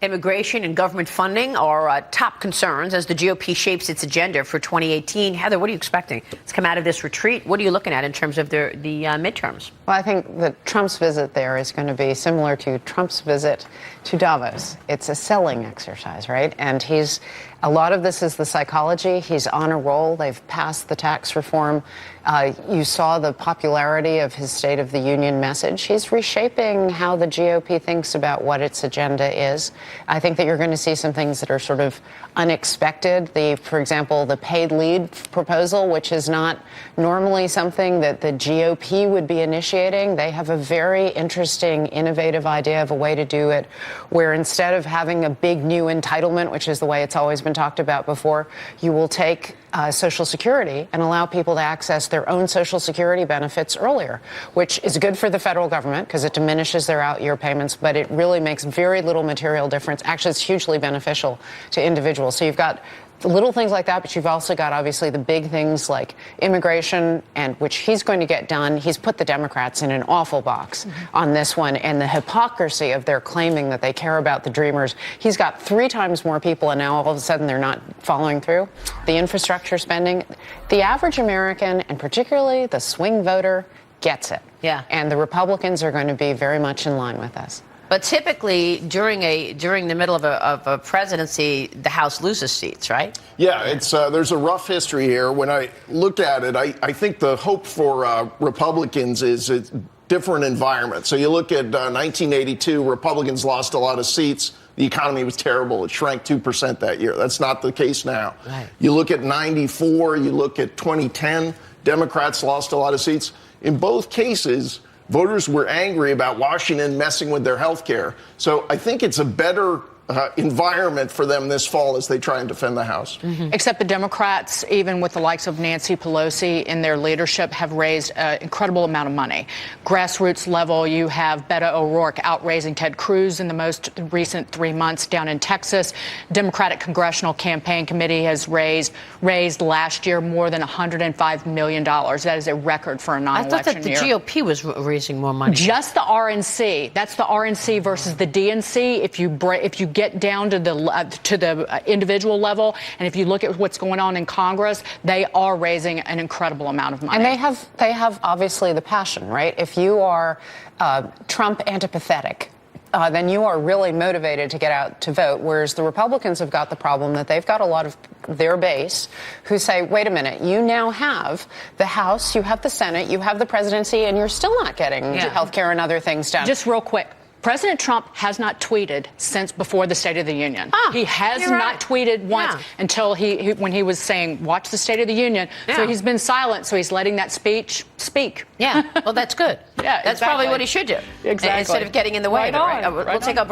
Immigration and government funding are top concerns as the GOP shapes its agenda for 2018. Heather, what are you expecting to come out of this retreat? What are you looking at in terms of the midterms? Well, I think that Trump's visit there is going to be similar to Trump's visit to Davos. It's a selling exercise, right? And a lot of this is the psychology. He's on a roll. They've passed the tax reform. You saw the popularity of his State of the Union message. He's reshaping how the GOP thinks about what its agenda is. I think that you're going to see some things that are sort of unexpected. For example, the paid leave proposal, which is not normally something that the GOP would be initiating. They have a very interesting, innovative idea of a way to do it, where instead of having a big new entitlement, which is the way it's always been talked about before, you will take Social Security and allow people to access their own Social Security benefits earlier, which is good for the federal government because it diminishes their out-year payments, but it really makes very little material difference. Actually, it's hugely beneficial to individuals. So you've got little things like that, but you've also got, obviously, the big things like immigration, and which he's going to get done. He's put the Democrats in an awful box on this one, and the hypocrisy of their claiming that they care about the Dreamers. He's got 3 times more people, and now all of a sudden they're not following through. The infrastructure spending, the average American, and particularly the swing voter, gets it. Yeah. And the Republicans are going to be very much in line with us. But typically, during the middle of a presidency, the House loses seats, right? Yeah, it's there's a rough history here. When I look at it, I think the hope for Republicans is a different environment. So you look at 1982, Republicans lost a lot of seats. The economy was terrible. It shrank 2% that year. That's not the case now. Right. You look at 94, you look at 2010, Democrats lost a lot of seats. In both cases, voters were angry about Washington messing with their health care. So I think it's a better environment for them this fall as they try and defend the House. Except the Democrats, even with the likes of Nancy Pelosi in their leadership, have raised an incredible amount of money. Grassroots level, you have Beto O'Rourke outraising Ted Cruz in the most recent 3 months down in Texas. Democratic Congressional Campaign Committee has raised last year more than $105 million. That is a record for a non-election year. I thought that the GOP was raising more money. Just the RNC. That's the RNC versus the DNC. If you get down to the individual level, and if you look at what's going on in Congress, they are raising an incredible amount of money. And they have obviously the passion, right? If you are Trump antipathetic, then you are really motivated to get out to vote, whereas the Republicans have got the problem that they've got a lot of their base who say, wait a minute, you now have the House, you have the Senate, you have the presidency, and you're still not getting health care and other things done. Just real quick. President Trump has not tweeted since before the State of the Union. He has not tweeted once until when he was saying, watch the State of the Union. So he's been silent, so he's letting that speech speak. Yeah, well, that's good. That's probably what he should do. Exactly. Instead of getting in the way of it, right? We'll take a break.